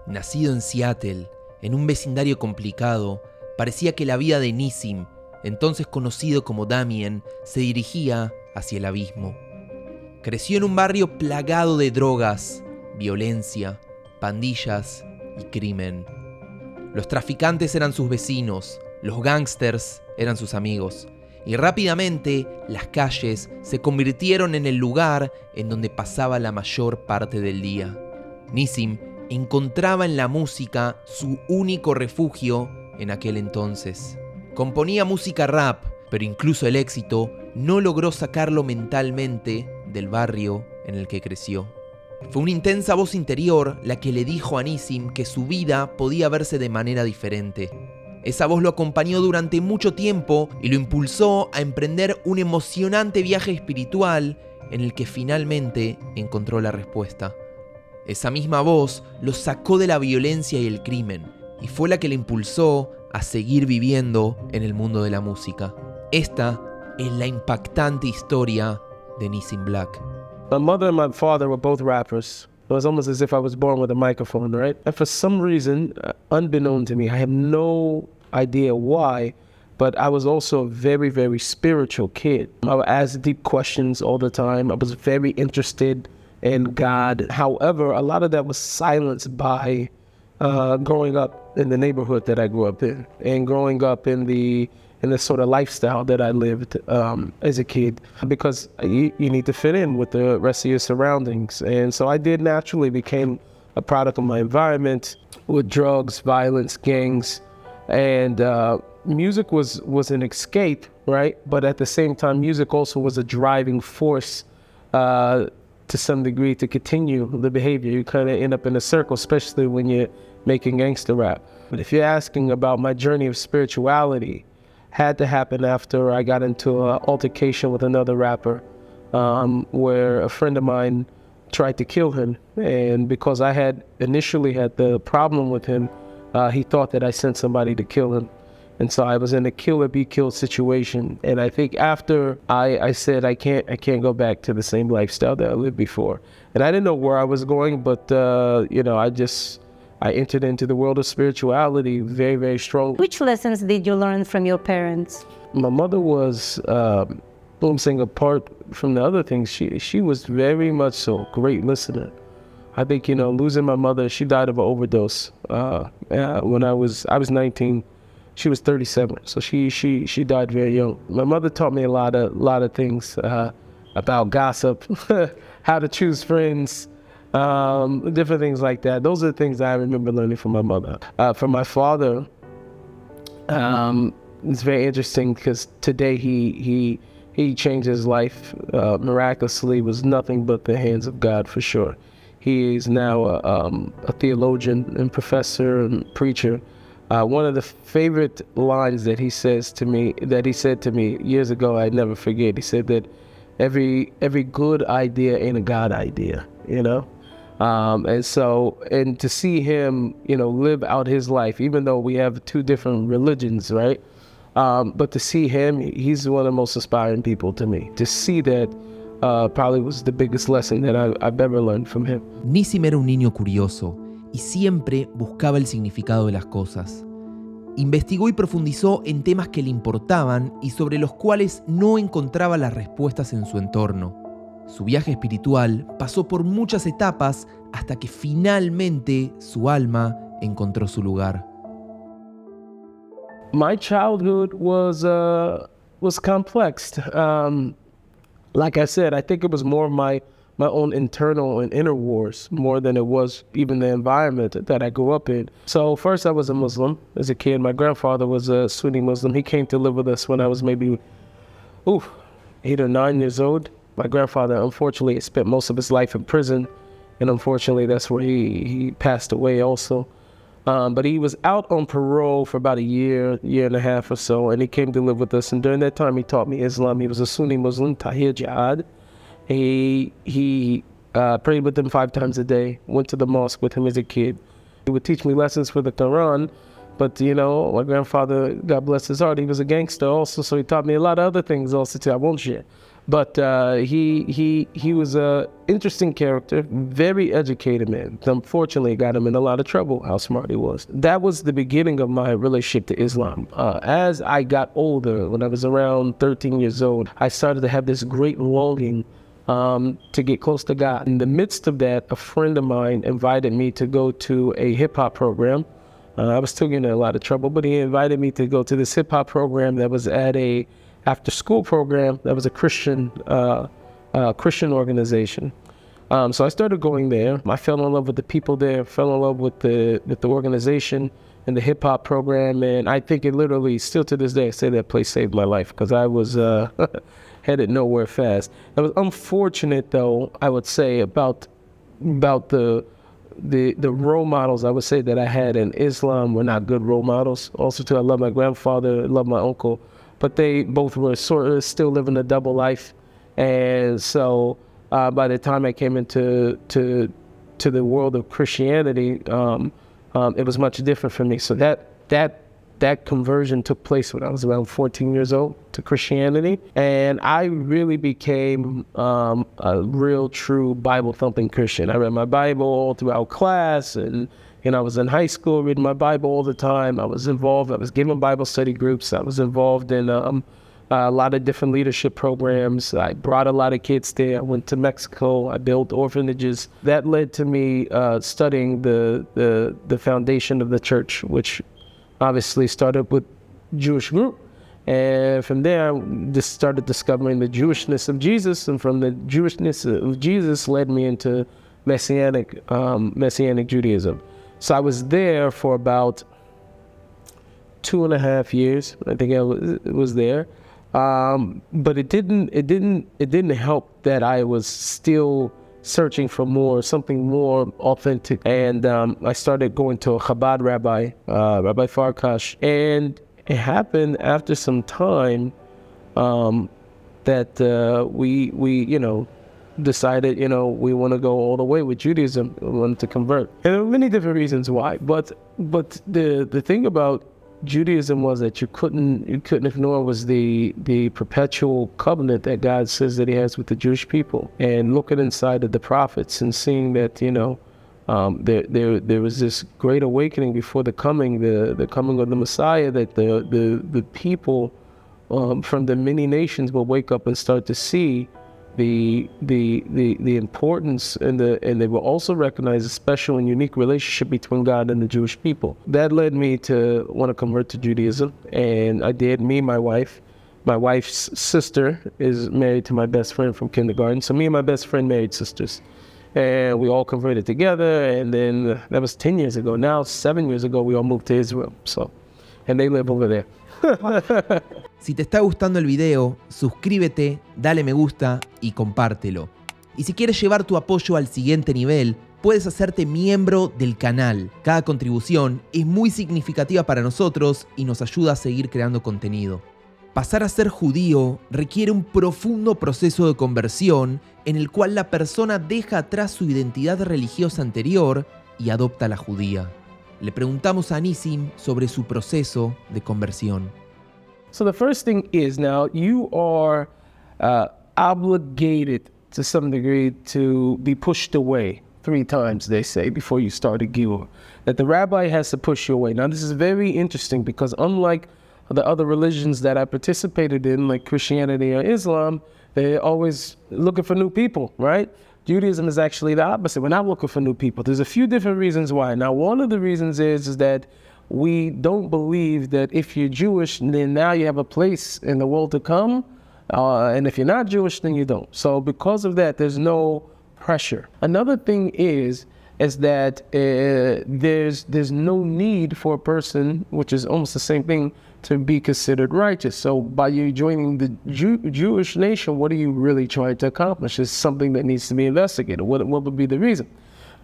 Nacido en Seattle, en un vecindario complicado, parecía que la vida de Nissim, entonces conocido como Damien, se dirigía hacia el abismo. Creció en un barrio plagado de drogas, violencia, pandillas y crimen. Los traficantes eran sus vecinos, los gángsters eran sus amigos, y rápidamente las calles se convirtieron en el lugar en donde pasaba la mayor parte del día. Nissim encontraba en la música su único refugio en aquel entonces. Componía música rap, pero incluso el éxito no logró sacarlo mentalmente del barrio en el que creció. Fue una intensa voz interior la que le dijo a Nissim que su vida podía verse de manera diferente. Esa voz lo acompañó durante mucho tiempo y lo impulsó a emprender un emocionante viaje espiritual en el que finalmente encontró la respuesta. Esa misma voz lo sacó de la violencia y el crimen y fue la que le impulsó a seguir viviendo en el mundo de la música. Esta es la impactante historia de Nissim Black. My mother and my father were both rappers. It was almost as if I was born with a microphone, right? And for some reason, unbeknown to me, I have no idea why, but I was also a very, very spiritual kid. I would ask deep questions all the time. I was very interested in God. However, a lot of that was silenced by growing up in the neighborhood that I grew up in and growing up in the sort of lifestyle that I lived as a kid, because you need to fit in with the rest of your surroundings. And so I did naturally became a product of my environment with drugs, violence, gangs, and music was an escape, right? But at the same time, music also was a driving force to some degree to continue the behavior. You kind of end up in a circle, especially when you're making gangster rap. But if you're asking about my journey of spirituality, had to happen after I got into an altercation with another rapper where a friend of mine tried to kill him. And because I had initially had the problem with him, he thought that I sent somebody to kill him. And so I was in a kill or be killed situation. And I think after I said I can't go back to the same lifestyle that I lived before. And I didn't know where I was going, but I entered into the world of spirituality very, very strong. Which lessons did you learn from your parents? My mother was, I'm saying, apart from the other things, she was very much so a great listener. I think, losing my mother, she died of an overdose when I was 19. She was 37, so she died very young. My mother taught me a lot of things about gossip, how to choose friends, different things like that. Those are the things I remember learning from my mother. From my father, it's very interesting because today he changed his life miraculously. It was nothing but the hands of God for sure. He is now a theologian and professor and preacher. One of the favorite lines that he said to me years ago, I never forget. He said that every good idea ain't a God idea, and to see him, live out his life, even though we have two different religions, right? But to see him, he's one of the most inspiring people to me. To see that probably was the biggest lesson that I've ever learned from him. Nissim era un niño curioso y siempre buscaba el significado de las cosas. Investigó y profundizó en temas que le importaban y sobre los cuales no encontraba las respuestas en su entorno. Su viaje espiritual pasó por muchas etapas hasta que finalmente su alma encontró su lugar. My childhood was complex. Like I said, I think it was more of my own internal and inner wars more than it was even the environment that I grew up in. So first I was a Muslim as a kid. My grandfather was a Sunni Muslim. He came to live with us when I was maybe 8 or 9 years old. My grandfather, unfortunately, spent most of his life in prison, and unfortunately that's where he passed away also. But he was out on parole for about a year and a half or so, and he came to live with us. And during that time, he taught me Islam. He was a Sunni Muslim, Tahir Jihad. He prayed with him 5 times a day, went to the mosque with him as a kid. He would teach me lessons for the Quran, but my grandfather, God bless his heart, he was a gangster also, so he taught me a lot of other things also too, I won't share. But he was a interesting character, very educated man. Unfortunately, it got him in a lot of trouble, how smart he was. That was the beginning of my relationship to Islam. As I got older, when I was around 13 years old, I started to have this great longing to get close to God. In the midst of that, a friend of mine invited me to go to a hip-hop program. I was still getting in a lot of trouble, but he invited me to go to this hip-hop program that was at a after-school program that was a Christian organization. So I started going there. I fell in love with the people there, fell in love with the organization and the hip-hop program, and I think it literally, still to this day, I say that place saved my life, because I was headed nowhere fast. It was unfortunate, though, I would say, about the role models I would say that I had in Islam were not good role models. Also, too, I love my grandfather, I love my uncle, but they both were sort of still living a double life. And so by the time I came into the world of Christianity, it was much different for me. So that conversion took place when I was around 14 years old to Christianity. And I really became a real, true Bible-thumping Christian. I read my Bible all throughout class, and I was in high school reading my Bible all the time. I was involved. I was given Bible study groups. I was involved in a lot of different leadership programs. I brought a lot of kids there. I went to Mexico. I built orphanages. That led to me studying the foundation of the church, which obviously started with Jewish group. And from there, I just started discovering the Jewishness of Jesus. And from the Jewishness of Jesus led me into Messianic Judaism. So I was there for about 2.5 years. I think I was there. But it didn't help that I was still searching for something more authentic. And I started going to a Chabad rabbi, Rabbi Farkash. And it happened after some time that we decided, we want to go all the way with Judaism. We wanted to convert. And there were many different reasons why. But the thing about Judaism was that you couldn't ignore was the perpetual covenant that God says that he has with the Jewish people. And looking inside of the prophets and seeing that, there was this great awakening before the coming of the Messiah, that the people from the many nations will wake up and start to see the importance, and they will also recognize a special and unique relationship between God and the Jewish people. That led me to want to convert to Judaism, and I did. My wife's sister is married to my best friend from kindergarten, so me and my best friend married sisters, and we all converted together. And then that was 10 years ago. Now 7 years ago we all moved to Israel, and they live over there. Si te está gustando el video, suscríbete, dale me gusta y compártelo. Y si quieres llevar tu apoyo al siguiente nivel, puedes hacerte miembro del canal. Cada contribución es muy significativa para nosotros y nos ayuda a seguir creando contenido. Pasar a ser judío requiere un profundo proceso de conversión en el cual la persona deja atrás su identidad religiosa anterior y adopta la judía. Le preguntamos a Nissim sobre su proceso de conversión. So the first thing is, now you are obligated to some degree to be pushed away 3 times, they say, before you start a giur. That the rabbi has to push you away. Now this is very interesting, because unlike the other religions that I participated in, like Christianity or Islam, they're always looking for new people, right? Judaism is actually the opposite. We're not looking for new people. There's a few different reasons why. Now, one of the reasons is that we don't believe that if you're Jewish, then now you have a place in the world to come. And if you're not Jewish, then you don't. So because of that, there's no pressure. Another thing is that there's no need for a person, which is almost the same thing, to be considered righteous. So by you joining the Jewish nation, what are you really trying to accomplish? It's something that needs to be investigated. What would be the reason?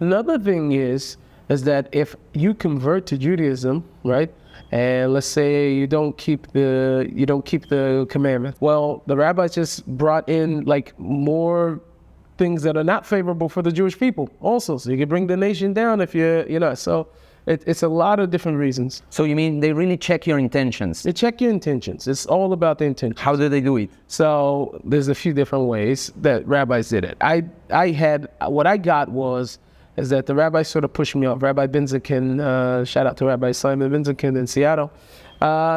Another thing is that if you convert to Judaism, right, and let's say you don't keep the commandment, well, the rabbis just brought in like more things that are not favorable for the Jewish people also. So you can bring the nation down if you're. So It's a lot of different reasons. So you mean they really check your intentions? They check your intentions. It's all about the intentions. How do they do it? So there's a few different ways that rabbis did it. What I got is that the rabbi sort of pushed me off. Rabbi Benzikin, shout out to Rabbi Simon Benzikin in Seattle.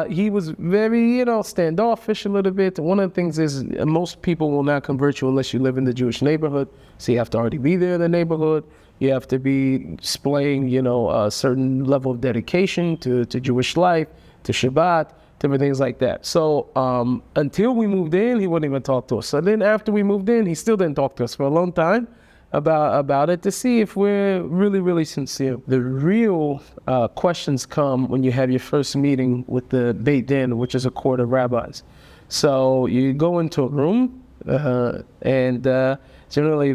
He was very, standoffish a little bit. One of the things is most people will not convert you unless you live in the Jewish neighborhood. So you have to already be there in the neighborhood. You have to be displaying, a certain level of dedication to Jewish life, to Shabbat, different things like that. So until we moved in, he wouldn't even talk to us. So then after we moved in, he still didn't talk to us for a long time about it to see if we're really, really sincere. The real questions come when you have your first meeting with the Beit Din, which is a court of rabbis. So you go into a room, and generally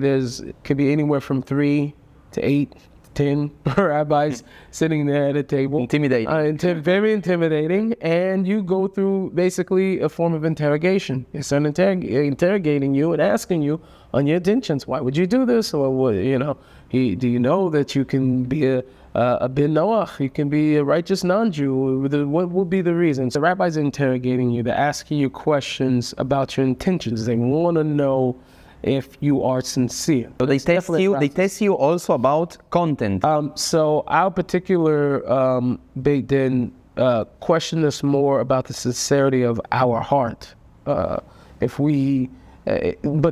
could be anywhere from 3 to 8, 10 rabbis sitting there at a table. Intimidating. Very intimidating. And you go through basically a form of interrogation. They start interrogating you and asking you on your intentions. Why would you do this? Or what, do you know that you can be a bin Noach? You can be a righteous non-Jew? What would be the reasons? The rabbis are interrogating you. They're asking you questions about your intentions. They want to know if you are sincere. So they test you also about content. So our particular Beit Din questioned us more about the sincerity of our heart. But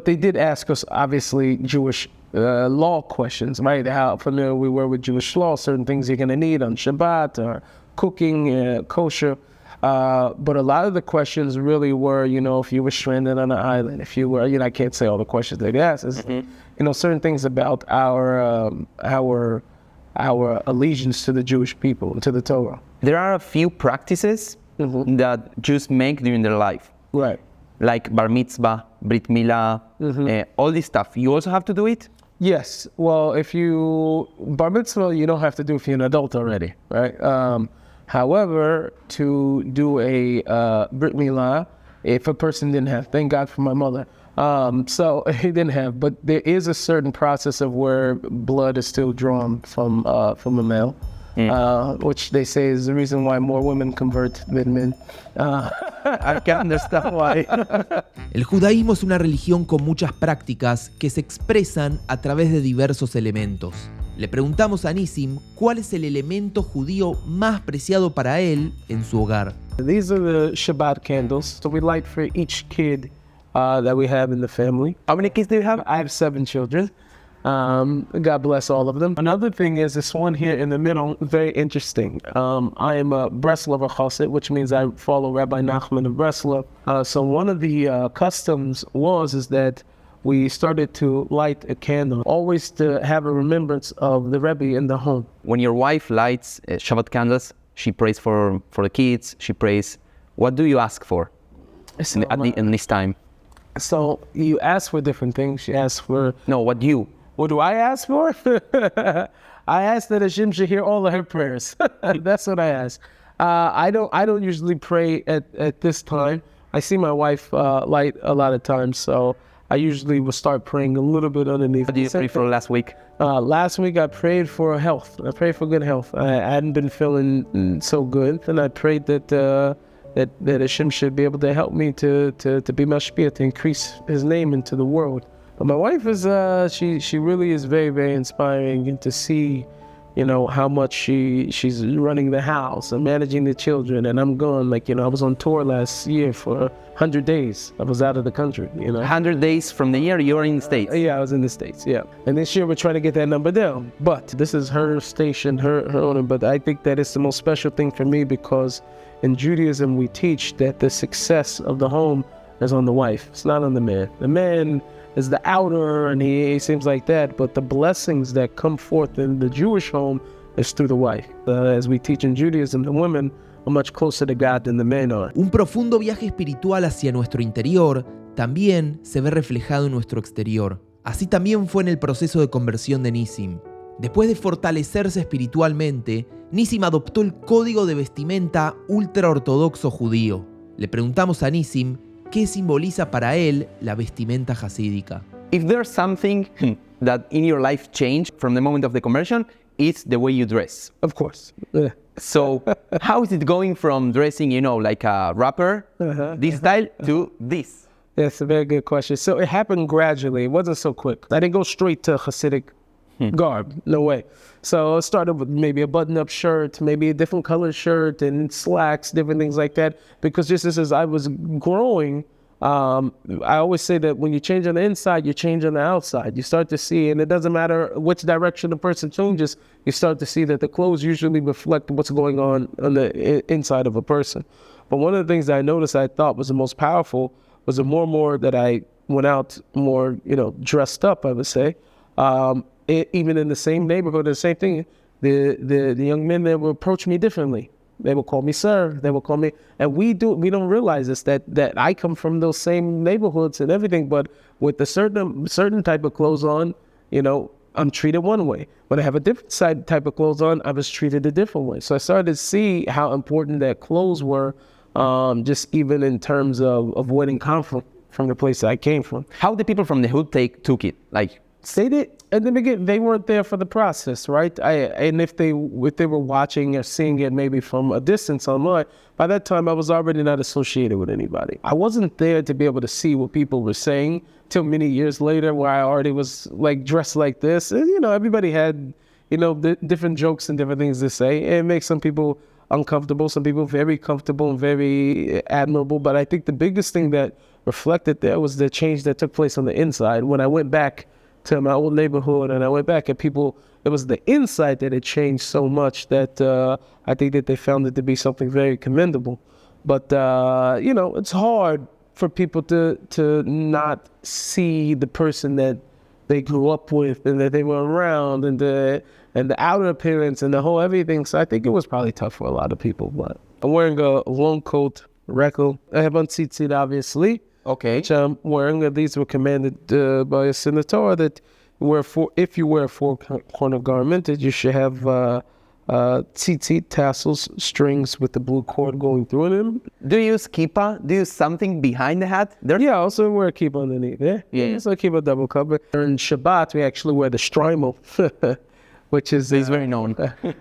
they did ask us, obviously, Jewish law questions, right? How familiar we were with Jewish law, certain things you're going to need on Shabbat or cooking, kosher. But a lot of the questions really were, if you were stranded on an island, if you were, I can't say all the questions they asked. Certain things about our allegiance to the Jewish people, to the Torah. There are a few practices that Jews make during their life. Right. Like bar mitzvah, brit milah, all this stuff. You also have to do it? Yes. Well, bar mitzvah, you don't have to do if you're an adult already, right? However, to do a brit milah, if a person didn't have, thank God for my mother. So he didn't have, but there is a certain process of where blood is still drawn from a male, which they say is the reason why more women convert than men. I can understand why. El judaísmo es una religión con muchas prácticas que se expresan a través de diversos elementos. Le preguntamos a Nissim cuál es el elemento judío más preciado para él en su hogar. These are the Shabbat candles. So we light for each kid that we have in the family. How many kids do you have? I have 7 children. God bless all of them. Another thing is this one here in the middle, very interesting. I am a Breslover Chassid, which means I follow Rabbi Nachman of Breslov. So one of the customs is that we started to light a candle, always to have a remembrance of the Rebbe in the home. When your wife lights Shabbat candles, she prays for the kids, she prays. What do you ask for in this time? So you ask for different things. You ask for... No, what do I ask for? I ask that Hashem should hear all of her prayers. That's what I ask. I don't usually pray at this time. I see my wife light a lot of times, so I usually will start praying a little bit underneath. What did you pray for last week? Last week I prayed for health. I prayed for good health. I hadn't been feeling so good, and I prayed that Hashem should be able to help me to be mashpia, to increase His name into the world. But my wife is she really is very, very inspiring, and to see, how much she's running the house and managing the children. And I'm going, I was on tour last year for 100 days. I was out of the country, 100 days from the year you're in the States? Yeah, I was in the States, yeah. And this year we're trying to get that number down. But this is her station, her owner. But I think that it's the most special thing for me, because in Judaism we teach that the success of the home is on the wife. It's not on the man. The man is the outer, and he seems like that, but the blessings that come forth in the Jewish home is through the wife. As we teach in Judaism, the women are much closer to God than the men are. Un profundo viaje espiritual hacia nuestro interior también se ve reflejado en nuestro exterior. Así también fue en el proceso de conversión de Nissim. Después de fortalecerse espiritualmente, Nissim adoptó el código de vestimenta ultraortodoxo judío. Le preguntamos a Nissim qué simboliza para él la vestimenta jasídica. If there's something that in your life changed from the moment of the conversion, is the way you dress. Of course. Yeah. So how is it going from dressing, like a rapper, this style, to this? That's a very good question. So it happened gradually. It wasn't so quick. I didn't go straight to Hasidic garb. No way. So it started with maybe a button-up shirt, maybe a different colored shirt and slacks, different things like that. Because just as I was growing, I always say that when you change on the inside, you change on the outside. You start to see, and it doesn't matter which direction the person changes, you start to see that the clothes usually reflect what's going on the inside of a person. But one of the things that I noticed I thought was the most powerful was the more and more that I went out more, dressed up, I would say, even in the same neighborhood, the same thing, the young men that would approach me differently. They will call me sir. They will call me, and we don't realize this, that I come from those same neighborhoods and everything. But with a certain type of clothes on, I'm treated one way. When I have a different type of clothes on, I was treated a different way. So I started to see how important that clothes were, just even in terms of winning conflict from the place that I came from. How the people from the hood took it? Like, they did. At the beginning, they weren't there for the process, right? And if they were watching or seeing it maybe from a distance online, by that time I was already not associated with anybody. I wasn't there to be able to see what people were saying till many years later, where I already was like dressed like this. And, everybody had, different jokes and different things to say. It makes some people uncomfortable, some people very comfortable and very admirable. But I think the biggest thing that reflected there was the change that took place on the inside. When I went back to my old neighborhood and I went back at people, it was the inside that had changed so much that I think that they found it to be something very commendable. But, it's hard for people to not see the person that they grew up with and that they were around and the outer appearance and the whole everything. So I think it was probably tough for a lot of people. But I'm wearing a long coat, rekel. I have on tzitzit, obviously. Okay. Which I'm wearing. These were commanded by us in the Torah that if you wear a four-corner garment, that you should have tzitzit, tassels, strings with the blue cord going through them. Do you use kippah? Do you use something behind the hat? Yeah, I also wear a kippah underneath. Yeah. So I keep a double cover. And Shabbat, we actually wear the shtreimel, which is very known.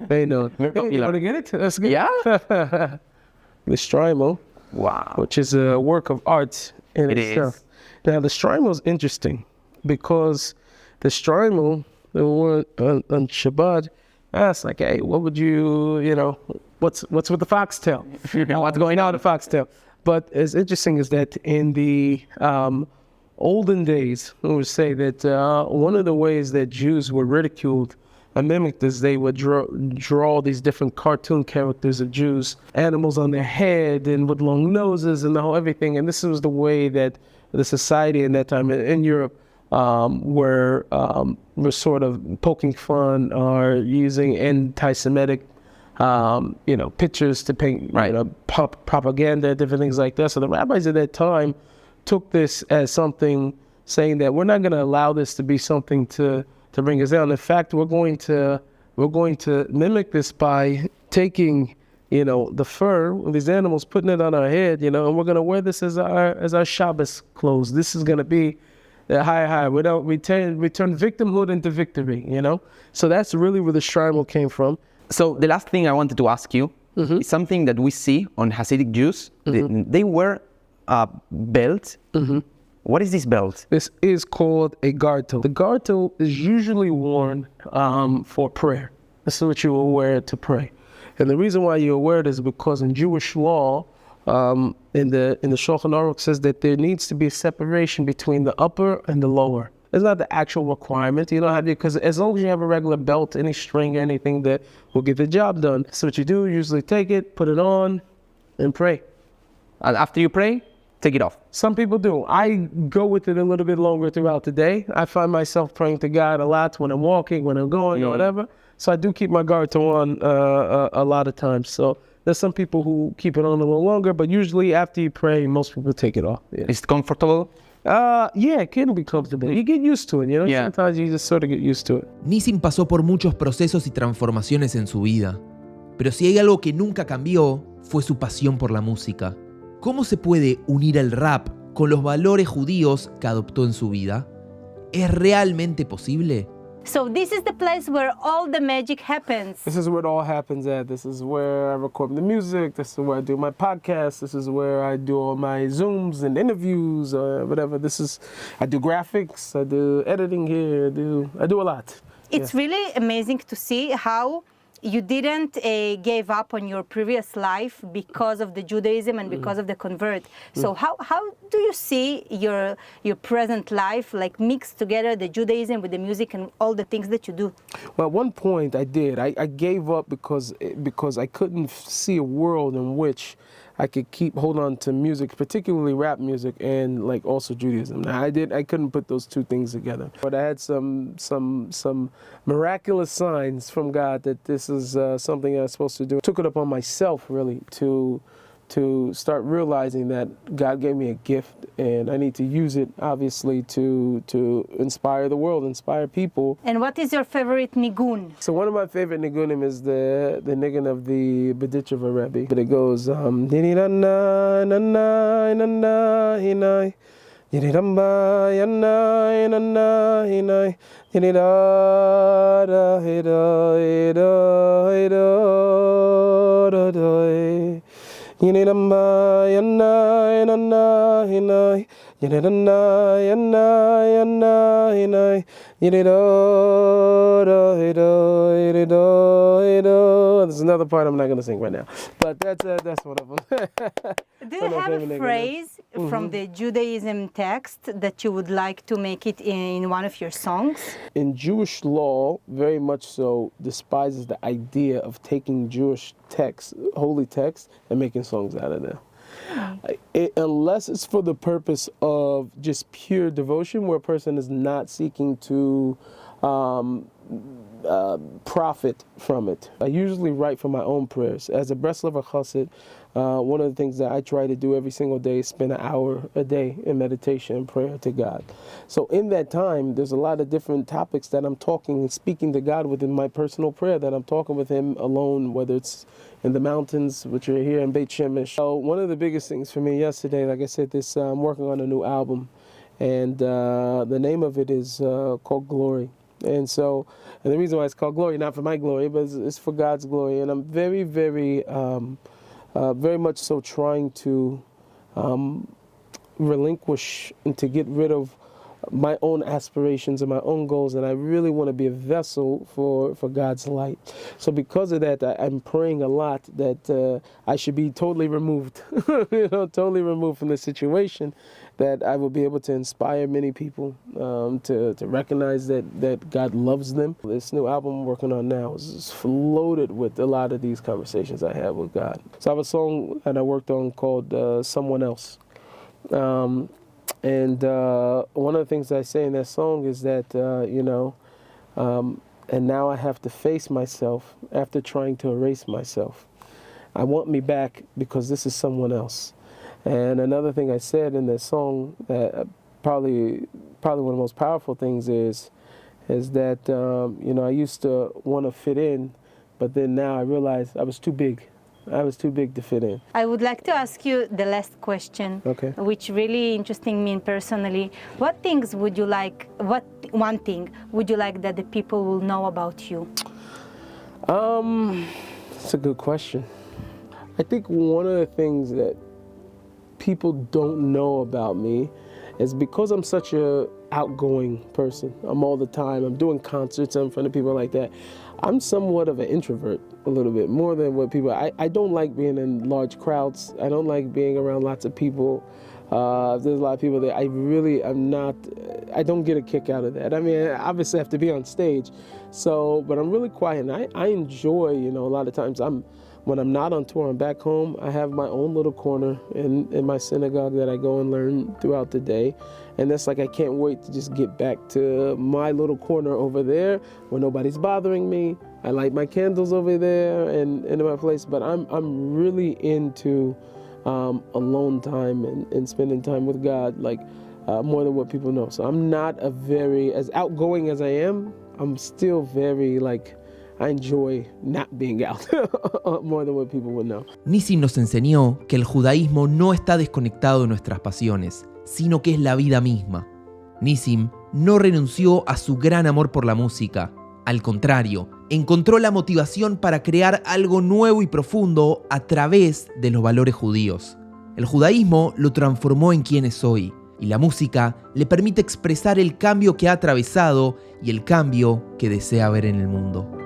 Very known. Very popular. You want to get it? That's good. Yeah. The shtreimel. Wow. Which is a work of art in itself. Is. Now, the shtreimel is interesting because the shtreimel, on Shabbat, asked like, hey, what would you, what's with the foxtail? What's going on with the foxtail? But as interesting is that in the olden days, we would say that one of the ways that Jews were ridiculed and mimicked is they would draw these different cartoon characters of Jews, animals on their head and with long noses and the whole everything. And this was the way that the society in that time in Europe were sort of poking fun or using anti-Semitic, pictures to paint, propaganda, different things like that. So the rabbis at that time took this as something, saying that we're not going to allow this to be something to bring us down. In fact, we're going to mimic this by taking, the fur of these animals, putting it on our head, and we're going to wear this as our Shabbos clothes. This is going to be high. We turn victimhood into victory, So that's really where the shtreimel came from. So the last thing I wanted to ask you is something that we see on Hasidic Jews. They wear a belt. What is this belt? This is called a gartel. The gartel is usually worn for prayer. This is what you will wear to pray. And the reason why you wear it is because in Jewish law, in the Shulchan Aruch says that there needs to be a separation between the upper and the lower. It's not the actual requirement. You don't have to, because as long as you have a regular belt, any string, anything that will get the job done. So what you do, usually take it, put it on, and pray. And after you pray, take it off. Some people do. I go with it a little bit longer throughout the day. I find myself praying to God a lot when I'm walking, when I'm going, or whatever. So I do keep my garter on a lot of times. So there's some people who keep it on a little longer, but usually after you pray, most people take it off. Yeah. Is it comfortable? Yeah, it can be comfortable. You get used to it, Yeah. Sometimes you just sort of get used to it. Nissim pasó por muchos procesos y transformaciones en su vida, pero si hay algo que nunca cambió, fue su pasión por la música. ¿Cómo se puede unir el rap con los valores judíos que adoptó en su vida? ¿Es realmente posible? So this is the place where all the magic happens. This is where it all happens at. This is where I record the music. This is where I do my podcast. This is where I do all my Zooms and interviews or whatever. I do graphics. I do editing here. I do a lot. It's really amazing to see how you didn't give up on your previous life because of the Judaism and because of the convert. So how do you see your present life like mixed together, the Judaism with the music and all the things that you do? Well, at one point I did. I gave up because I couldn't see a world in which I could hold on to music, particularly rap music, and like also Judaism. Now I couldn't put those two things together. But I had some miraculous signs from God that this is something I was supposed to do. I took it upon myself really to start realizing that God gave me a gift and I need to use it obviously to inspire the world, inspire people. And what is your favorite nigun? So one of my favorite nigunim is the nigun of the Berditchever Rebbe. But it goes There's another part I'm not going to sing right now, but that's one of them. Do you have a phrase from the Judaism text that you would like to make it in one of your songs? In Jewish law, very much so, despises the idea of taking Jewish text, holy text, and making songs out of them. Unless it's for the purpose of just pure devotion, where a person is not seeking to profit from it. I usually write for my own prayers. As a Breslover Chassid, one of the things that I try to do every single day is spend an hour a day in meditation and prayer to God. So in that time, there's a lot of different topics that I'm talking and speaking to God within my personal prayer, that I'm talking with Him alone, whether it's in the mountains, which are here in Beit Shemesh. So one of the biggest things for me yesterday, like I said, I'm working on a new album, and the name of it is called Glory. And the reason why it's called Glory, not for my glory, but it's for God's glory. And I'm very, very, very much so trying to relinquish and to get rid of my own aspirations and my own goals, and I really want to be a vessel for God's light. So because of that, I'm praying a lot that I should be totally removed, totally removed from the situation, that I will be able to inspire many people to recognize that God loves them. This new album I'm working on now is loaded with a lot of these conversations I have with God. So I have a song that I worked on called Someone Else. And one of the things I say in that song is that, and now I have to face myself after trying to erase myself. I want me back because this is someone else. And another thing I said in that song, that probably one of the most powerful things is that, I used to want to fit in, but then now I realized I was too big. I was too big to fit in. I would like to ask you the last question, okay, which really interesting me personally. What one thing would you like that the people will know about you? That's a good question. I think one of the things that people don't know about me is because I'm such a outgoing person. I'm all the time. I'm doing concerts in front of people like that. I'm somewhat of an introvert, a little bit more than what people. I don't like being in large crowds. I don't like being around lots of people. There's a lot of people that I don't get a kick out of that. I mean, obviously I have to be on stage, but I'm really quiet, and I enjoy, a lot of times when I'm not on tour and back home, I have my own little corner in my synagogue that I go and learn throughout the day. And that's like, I can't wait to just get back to my little corner over there where nobody's bothering me. I light my candles over there and in my place, but I'm really into alone time and spending time with God, like more than what people know. So I'm not as outgoing as I am. I'm still very I enjoy not being out more than what people would know. Nissim nos enseñó que el judaísmo no está desconectado de nuestras pasiones, sino que es la vida misma. Nissim no renunció a su gran amor por la música. Al contrario, encontró la motivación para crear algo nuevo y profundo a través de los valores judíos. El judaísmo lo transformó en quien es hoy, y la música le permite expresar el cambio que ha atravesado y el cambio que desea ver en el mundo.